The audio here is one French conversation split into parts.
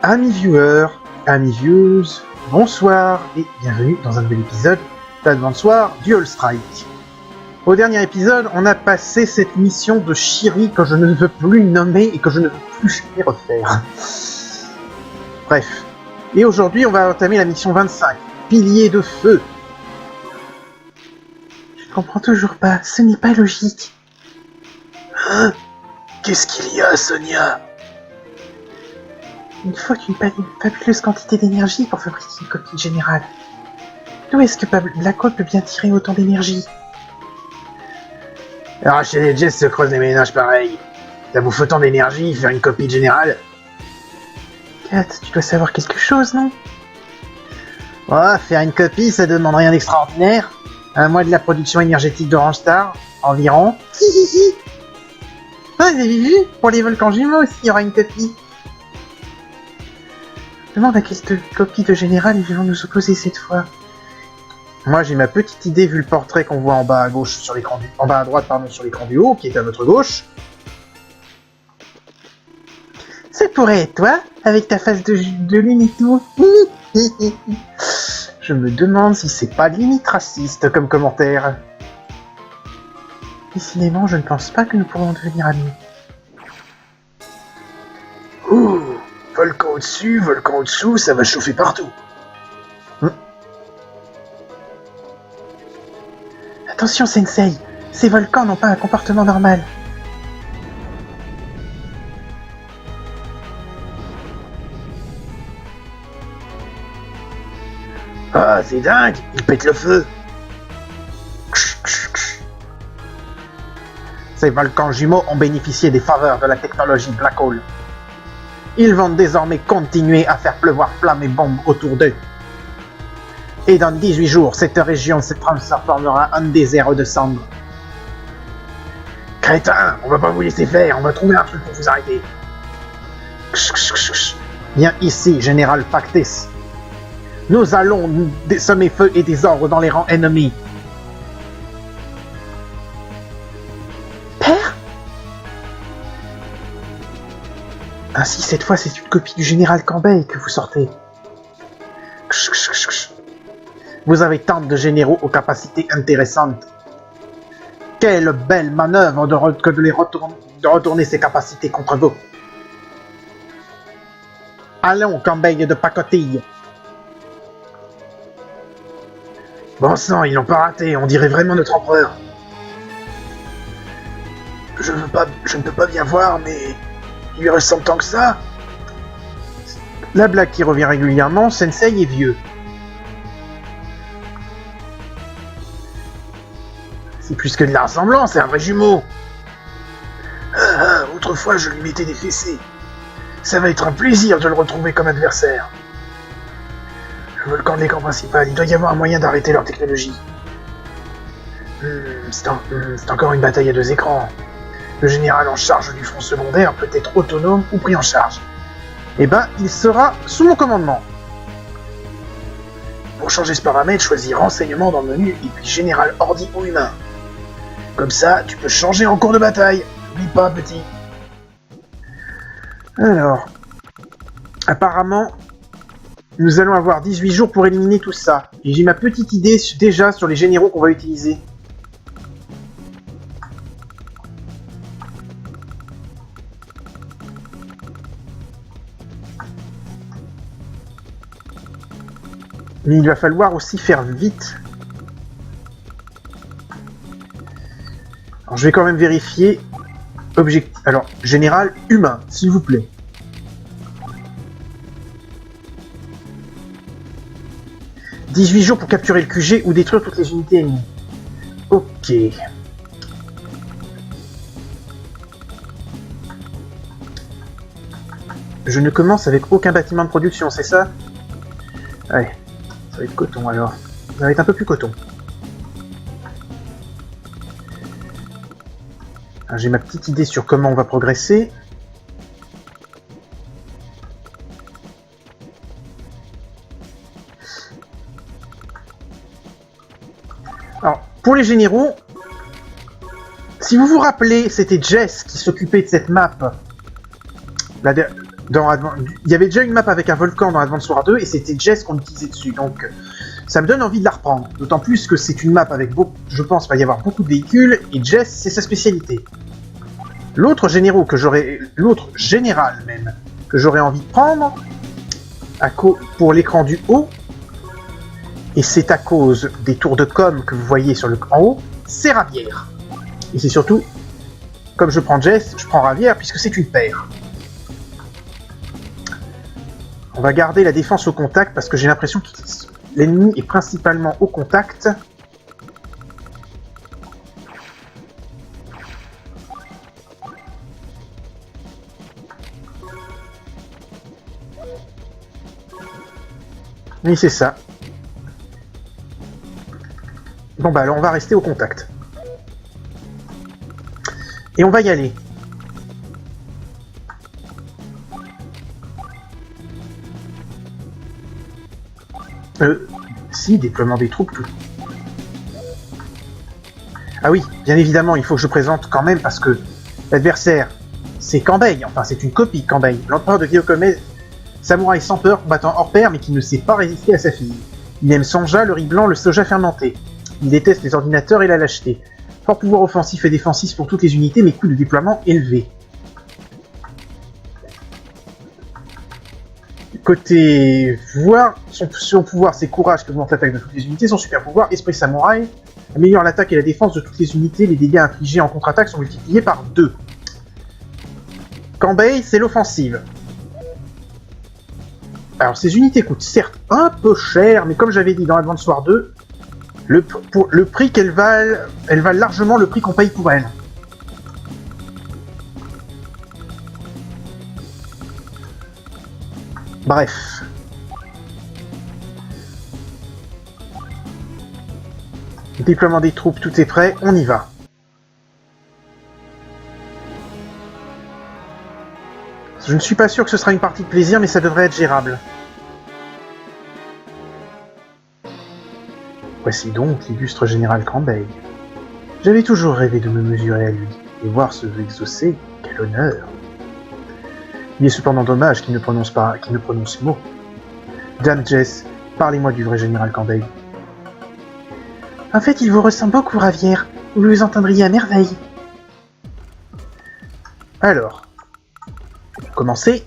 Amis viewers, amis views, bonsoir et bienvenue dans un nouvel épisode d'Adventure Dual Strike. Au dernier épisode, on a passé cette mission de Shiri que je ne veux plus nommer et que je ne veux plus jamais refaire. Bref. Et aujourd'hui, on va entamer la mission 25, Pilier de Feu. Je ne comprends toujours pas, ce n'est pas logique. Hein? Qu'est-ce qu'il y a, Sonia? Il faut une fabuleuse quantité d'énergie pour fabriquer une copie générale. D'où est-ce que Black Hole peut bien tirer autant d'énergie? Rachel et Jess se creusent les ménages pareil. Ça vous faut tant d'énergie, faire une copie générale? Kat, tu dois savoir quelque chose, non? Ouais, faire une copie, ça demande rien d'extraordinaire. Un mois de la production énergétique d'Orange Star, environ. Hihihi. Ah, vous avez vu? Pour les volcans jumeaux aussi, il y aura une copie. Je me demande à quelle copie de général ils vont nous opposer cette fois. Moi, j'ai ma petite idée vu le portrait qu'on voit en bas à gauche sur l'écran en bas à droite, pardon, sur l'écran du haut, qui est à votre gauche. Ça pourrait être toi, avec ta face de lune et tout. Je me demande si c'est pas limite raciste comme commentaire. Décidément, je ne pense pas que nous pourrons devenir amis. Ouh, volcan au-dessus, volcan au-dessous, ça va chauffer partout. Attention, Sensei, ces volcans n'ont pas un comportement normal. Ah, c'est dingue, ils pètent le feu. Ces volcans jumeaux ont bénéficié des faveurs de la technologie Black Hole. Ils vont désormais continuer à faire pleuvoir flammes et bombes autour d'eux. Et dans 18 jours, cette région se transformera en désert de cendres. Crétin, on va pas vous laisser faire, on va trouver un truc pour vous arrêter. Viens ici, Général Pactis. Nous allons semer feu et désordre dans les rangs ennemis. Père? Ainsi, cette fois, c'est une copie du Général Cambay que vous sortez. Vous avez tant de généraux aux capacités intéressantes. Quelle belle manœuvre de retourner ces capacités contre vous. Allons, Cambay de pacotille. Bon sang, ils l'ont pas raté, on dirait vraiment notre empereur. Je ne peux pas bien voir, mais il lui ressemble tant que ça. La blague qui revient régulièrement, Sensei est vieux. C'est plus que de la ressemblance, c'est un vrai jumeau. Autrefois je lui mettais des fessées. Ça va être un plaisir de le retrouver comme adversaire. Le volcan de l'écran principal, il doit y avoir un moyen d'arrêter leur technologie. C'est encore une bataille à deux écrans. Le général en charge du front secondaire peut être autonome ou pris en charge. Eh ben, il sera sous mon commandement. Pour changer ce paramètre, choisis renseignement dans le menu et puis général ordi ou humain. Comme ça, tu peux changer en cours de bataille. N'oublie pas, petit. Alors, apparemment, nous allons avoir 18 jours pour éliminer tout ça. Et j'ai ma petite idée déjà sur les généraux qu'on va utiliser. Mais il va falloir aussi faire vite. Alors, je vais quand même vérifier. Objectif. Alors, général humain, s'il vous plaît. « 18 jours pour capturer le QG ou détruire toutes les unités ennemies. » Ok. Je ne commence avec aucun bâtiment de production, c'est ça? Ouais. Ça va être coton alors. Ça va être un peu plus coton. J'ai ma petite idée sur comment on va progresser. Alors, pour les généraux, si vous vous rappelez, c'était Jess qui s'occupait de cette map Il y avait déjà une map avec un volcan dans Advance Wars 2 et c'était Jess qu'on utilisait dessus, donc ça me donne envie de la reprendre. D'autant plus que c'est une map avec beaucoup, je pense, va y avoir beaucoup de véhicules et Jess c'est sa spécialité. L'autre général même que j'aurais envie de prendre pour l'écran du haut, et c'est à cause des tours de com que vous voyez en haut, c'est Ravière. Et c'est surtout, comme je prends Jess, je prends Ravière puisque c'est une paire. On va garder la défense au contact parce que j'ai l'impression que l'ennemi est principalement au contact. Oui, c'est ça. Bon bah alors on va rester au contact. Et on va y aller. Si, déploiement des troupes, tout. Ah oui, bien évidemment, il faut que je présente quand même, parce que l'adversaire, c'est Kanbei, enfin c'est une copie de Kanbei, l'empereur de Gyokome, samouraï sans peur, combattant hors pair, mais qui ne sait pas résister à sa fille. Il aime Sanja, le riz blanc, le soja fermenté. Il déteste les ordinateurs et la lâcheté. Fort pouvoir offensif et défensif pour toutes les unités, mais coût de déploiement élevé. Côté pouvoir, son pouvoir c'est courage qui augmente l'attaque de toutes les unités, son super pouvoir, esprit samouraï, améliore l'attaque et la défense de toutes les unités, les dégâts infligés en contre-attaque sont multipliés par 2. Kanbei, c'est l'offensive. Alors ces unités coûtent certes un peu cher, mais comme j'avais dit dans Advance Wars 2, le prix qu'elles valent, elles valent largement le prix qu'on paye pour elles. Bref. Déploiement des troupes, tout est prêt, on y va. Je ne suis pas sûr que ce sera une partie de plaisir, mais ça devrait être gérable. Voici donc l'illustre général Kanbei. J'avais toujours rêvé de me mesurer à lui, et voir ce vœu exaucé, quel honneur. Il est cependant dommage qu'il ne prononce mot. Dame Jess, parlez-moi du vrai général Kanbei. En fait, il vous ressemble beaucoup, Ravière. Vous vous entendriez à merveille. Alors, commencez.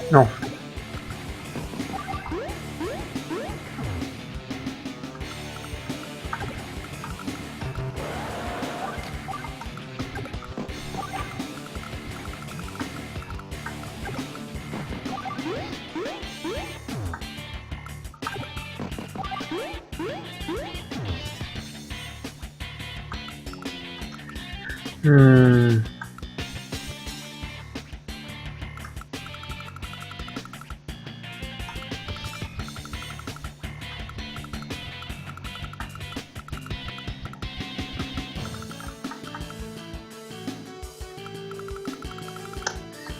Non.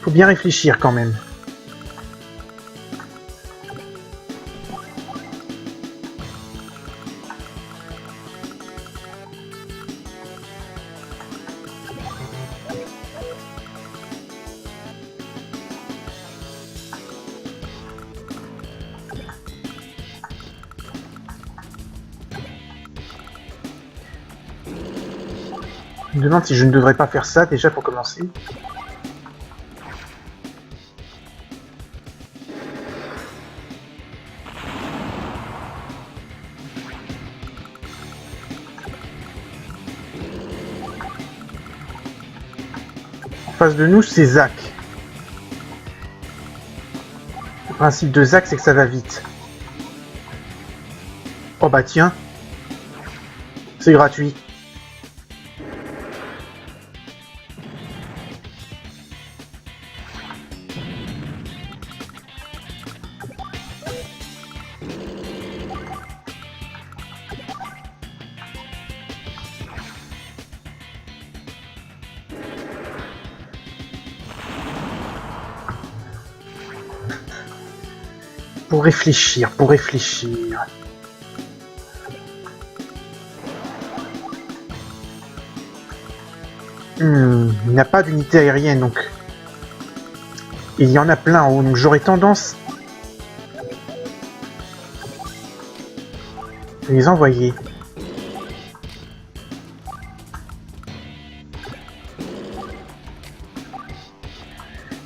Faut bien réfléchir quand même. Je me demande si je ne devrais pas faire ça déjà pour commencer. En face de nous, c'est Zack. Le principe de Zack, c'est que ça va vite. Oh bah tiens. C'est gratuit. Pour réfléchir, pour réfléchir. Il n'y a pas d'unité aérienne, donc... Il y en a plein en haut, donc j'aurais tendance... à les envoyer.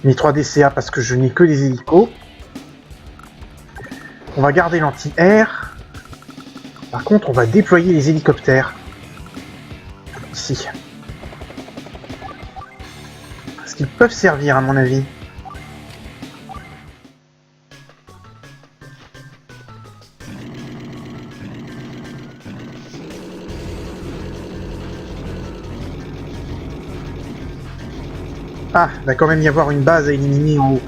Les 3 DCA parce que je n'ai que des hélicos. On va garder l'anti-air. Par contre, on va déployer les hélicoptères. Ici. Parce qu'ils peuvent servir, à mon avis. Ah, il va quand même y avoir une base à éliminer en haut.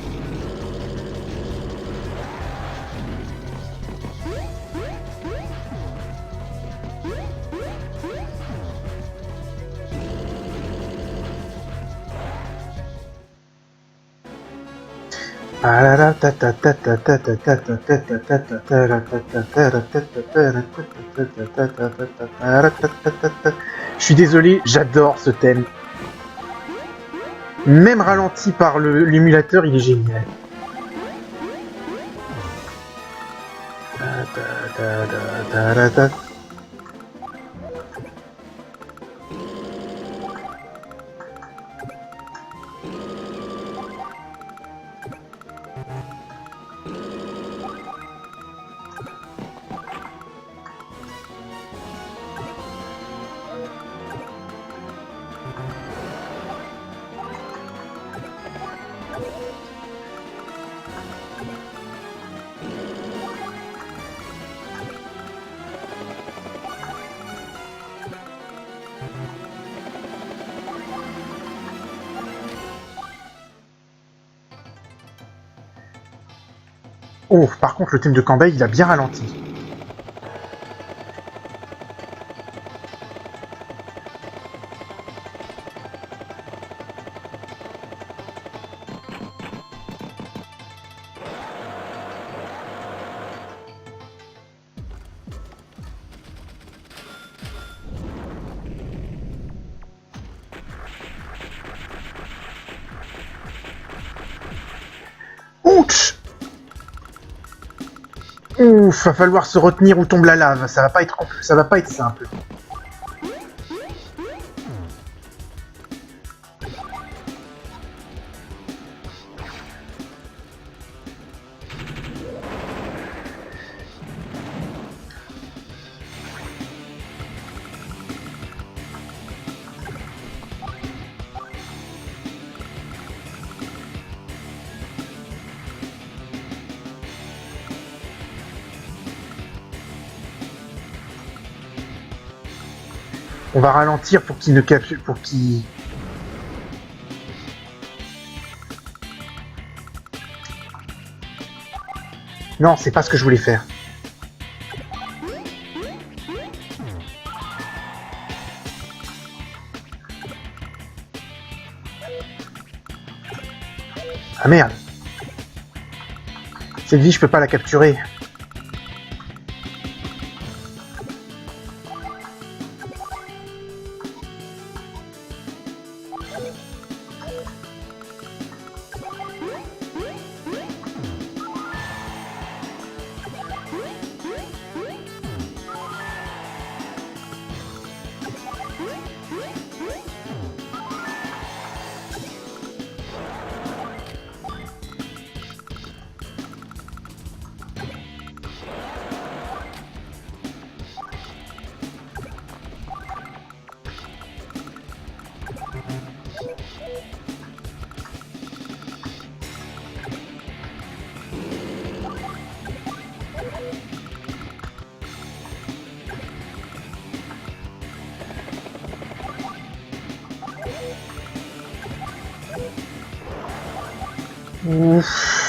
Je suis désolé, j'adore ce thème. Même ralenti par l'émulateur, il est génial. Oh, par contre, le thème de Cambay, il a bien ralenti. Ouch! Ouf, va falloir se retenir où tombe la lave, ça va pas être simple. On va ralentir pour qu'il ne capture, pour qu'il... Non, c'est pas ce que je voulais faire. Ah merde. Cette vie, je peux pas la capturer.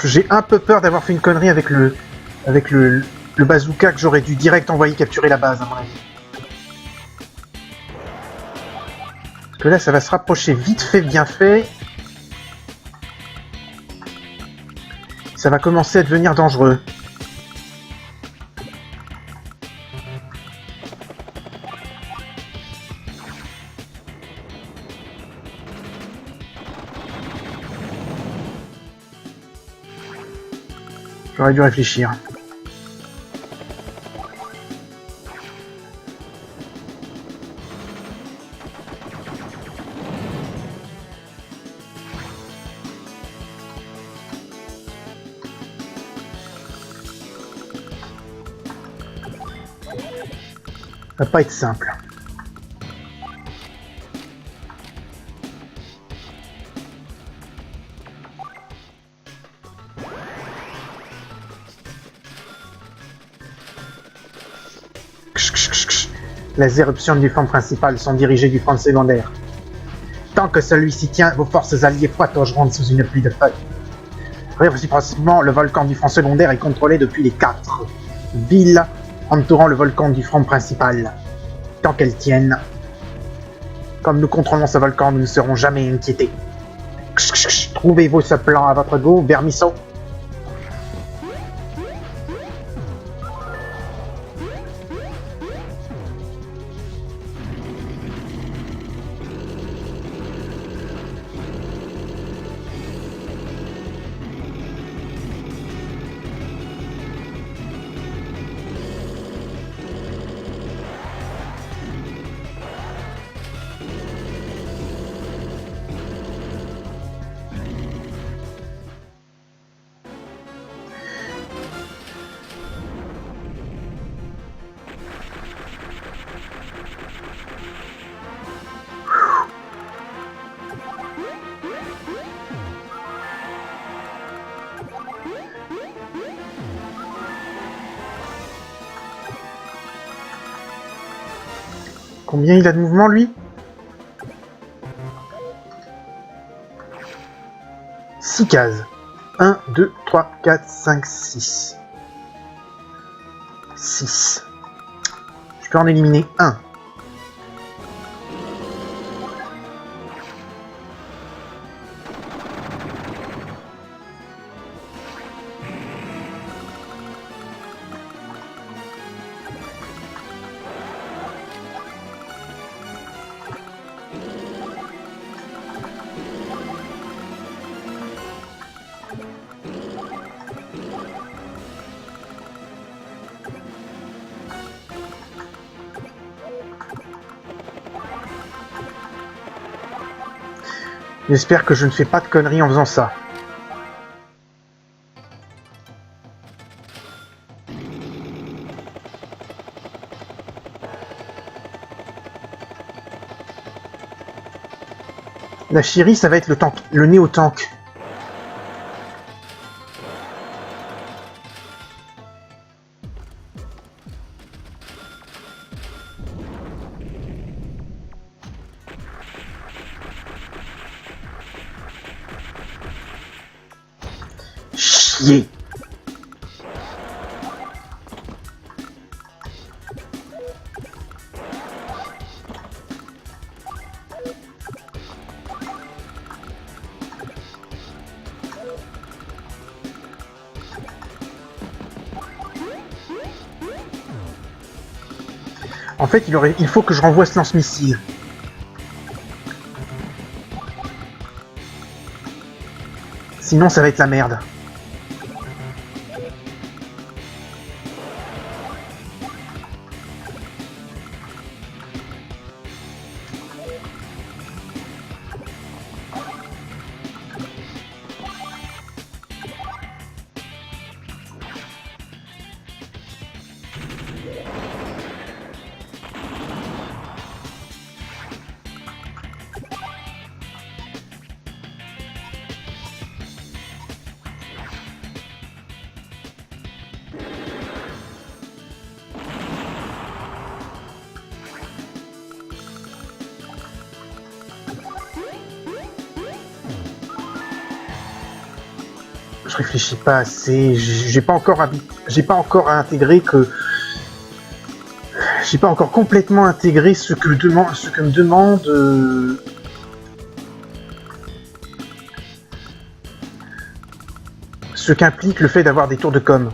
J'ai un peu peur d'avoir fait une connerie avec le bazooka que j'aurais dû direct envoyer capturer la base à mon avis. Parce que là ça va se rapprocher vite fait, bien fait. Ça va commencer à devenir dangereux. J'aurais dû réfléchir. Ça va pas être simple. Les éruptions du front principal sont dirigées du front secondaire. Tant que celui-ci tient, vos forces alliées pataugeront sous une pluie de feu. Réciproquement, le volcan du front secondaire est contrôlé depuis les 4 villes entourant le volcan du front principal. Tant qu'elles tiennent, comme nous contrôlons ce volcan, nous ne serons jamais inquiétés. Trouvez-vous ce plan à votre goût, Vermisseau? Combien il a de mouvement, lui? 6 cases. 1, 2, 3, 4, 5, 6. 6. Je peux en éliminer un. J'espère que je ne fais pas de conneries en faisant ça. La Chiri, ça va être le tank, le néo-tank. Chier. En fait, il faut que je renvoie ce lance-missile. Sinon, ça va être la merde. Je réfléchis pas assez, j'ai pas encore intégré que j'ai pas encore complètement intégré ce que me demande ce qu'implique le fait d'avoir des tours de com.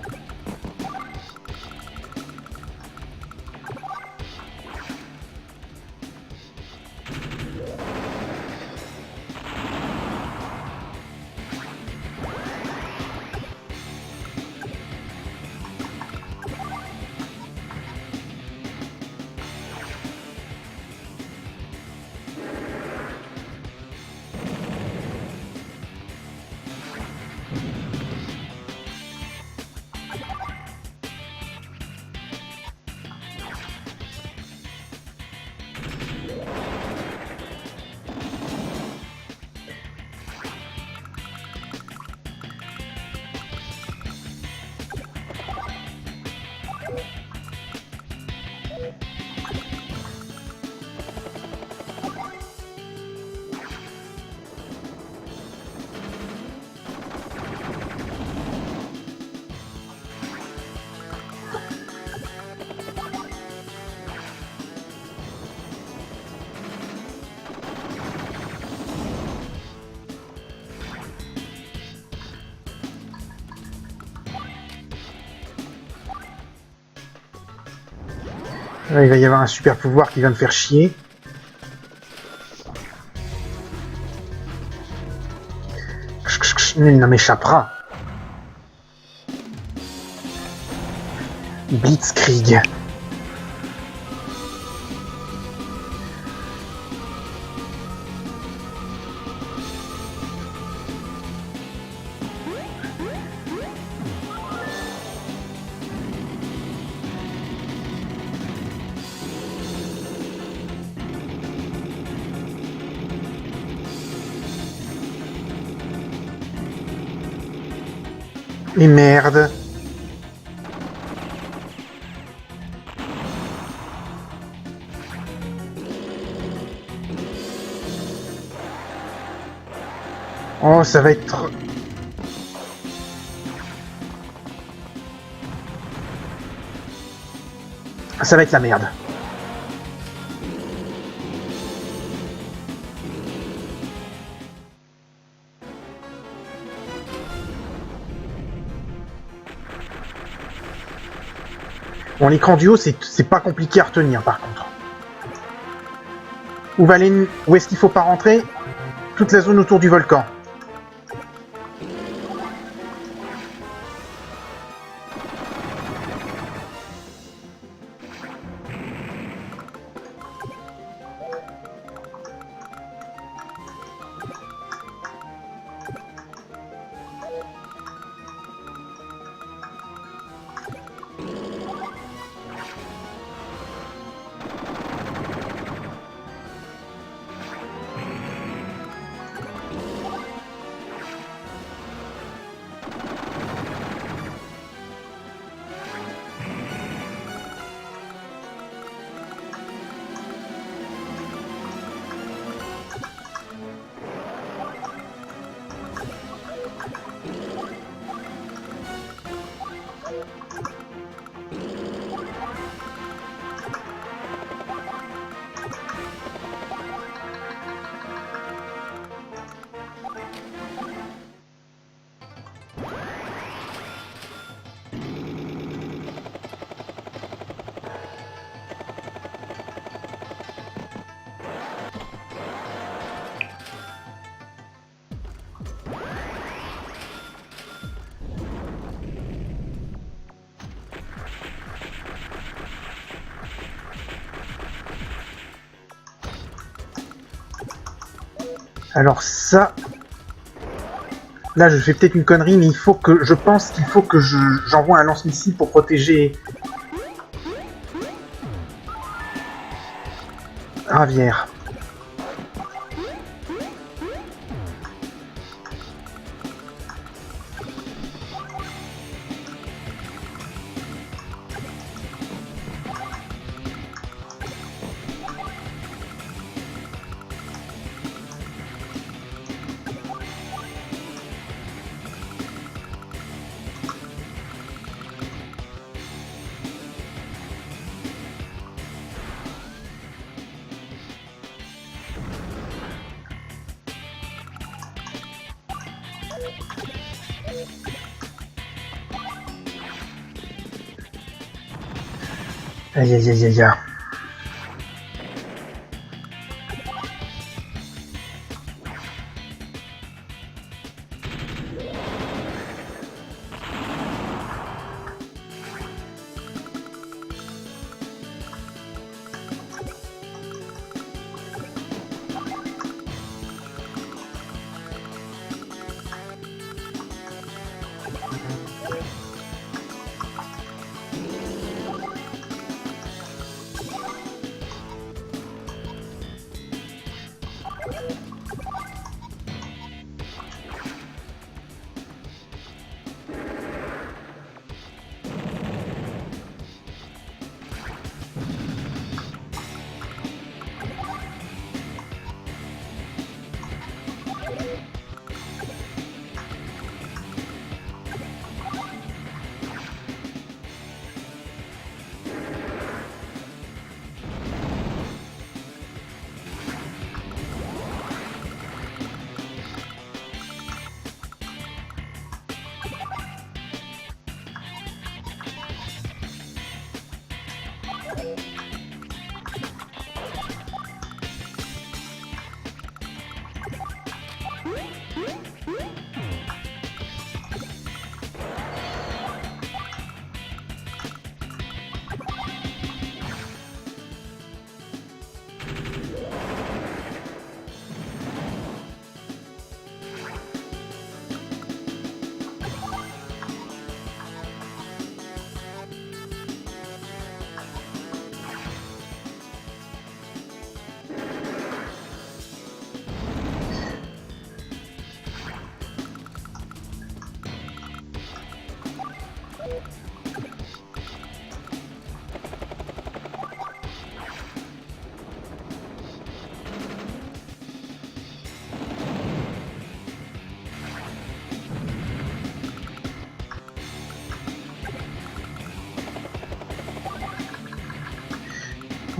Là, il va y avoir un super pouvoir qui va me faire chier. Nul ne m'échappera. Blitzkrieg. Et merde. Oh, ça va être... Ça va être la merde. Bon, l'écran du haut, c'est pas compliqué à retenir, par contre. Où est-ce qu'il faut pas rentrer? Toute la zone autour du volcan. Alors ça... Là, je fais peut-être une connerie, mais je pense qu'il faut que j'envoie un lance-missile pour protéger... Ravière. Aïe aïe aïe aïe aïe.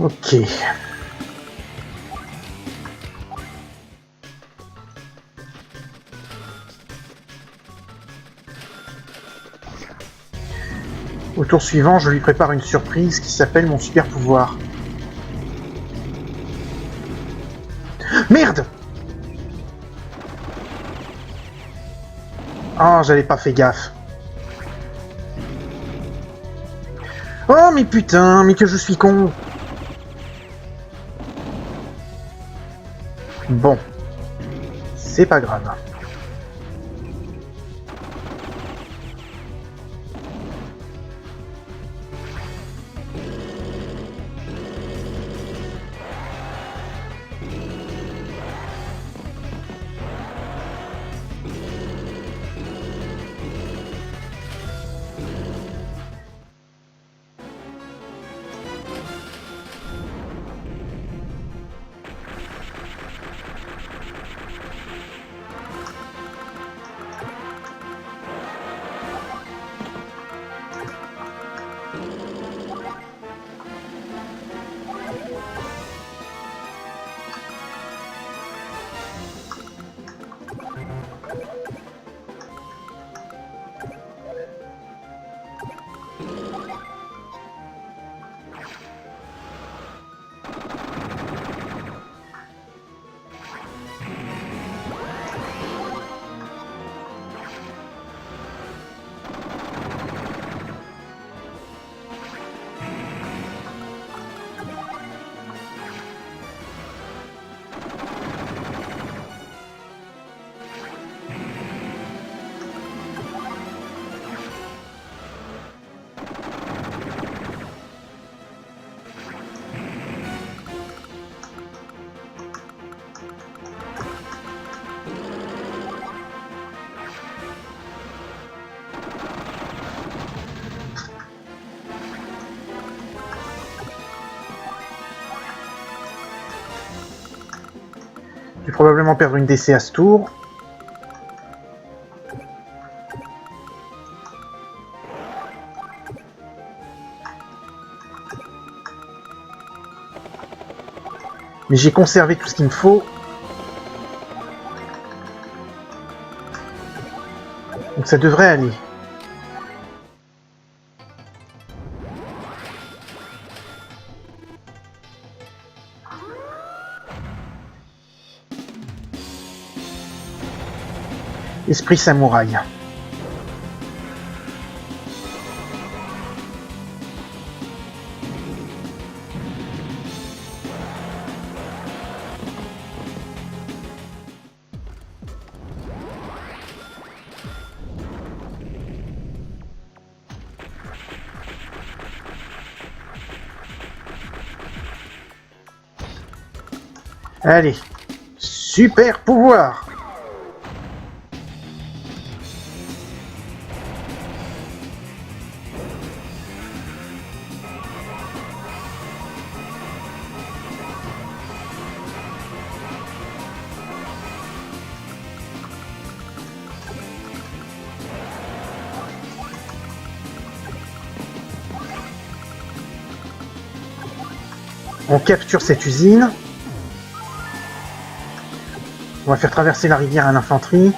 Ok. Au tour suivant, je lui prépare une surprise qui s'appelle mon super pouvoir. Merde! Oh, j'avais pas fait gaffe. Oh, mais putain, mais que je suis con! Bon. C'est pas grave. Je vais probablement perdre une DC à ce tour. Mais j'ai conservé tout ce qu'il me faut. Donc ça devrait aller. Esprit samouraï. Allez. Super pouvoir! On capture cette usine. On va faire traverser la rivière à l'infanterie.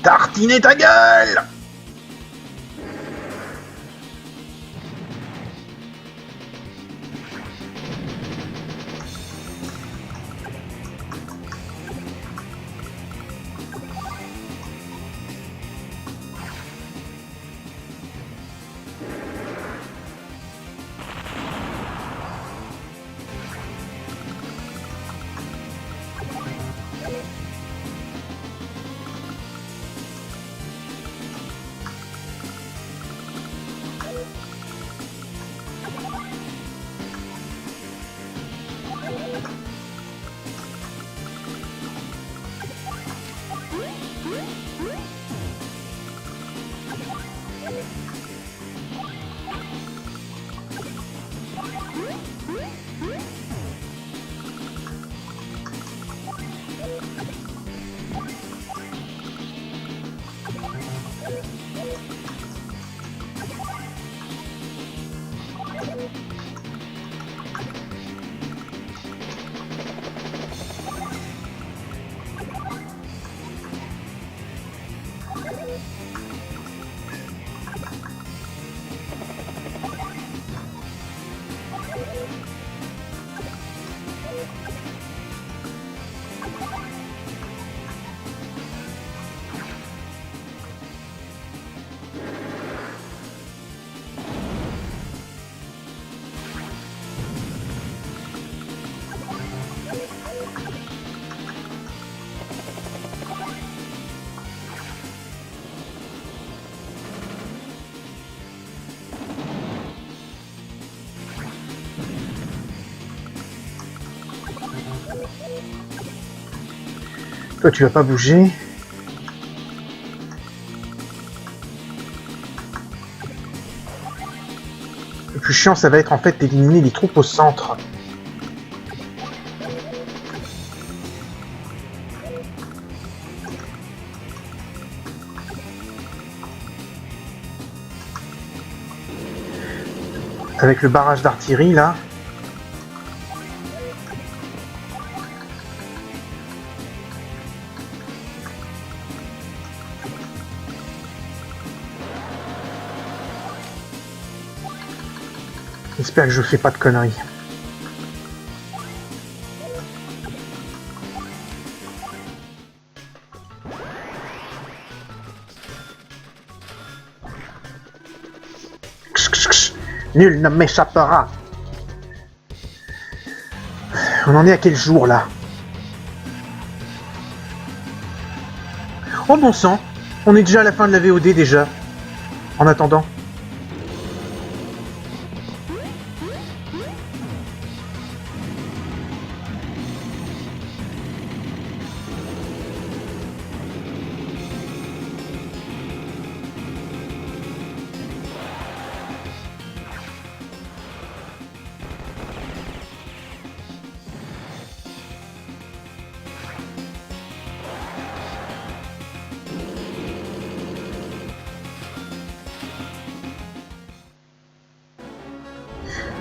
Tartiner ta gueule! Toi, tu vas pas bouger. Le plus chiant, ça va être en fait d'éliminer les troupes au centre. Avec le barrage d'artillerie, là. J'espère que je fais pas de conneries. Nul ne m'échappera. On en est à quel jour là? Oh bon sang, on est déjà à la fin de la VOD déjà. En attendant.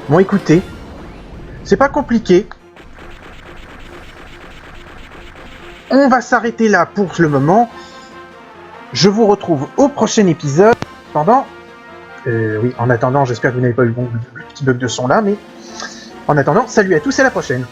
Bon écoutez, c'est pas compliqué. On va s'arrêter là pour le moment. Je vous retrouve au prochain épisode. En attendant, j'espère que vous n'avez pas eu le petit bug de son là, mais en attendant, salut à tous et à la prochaine.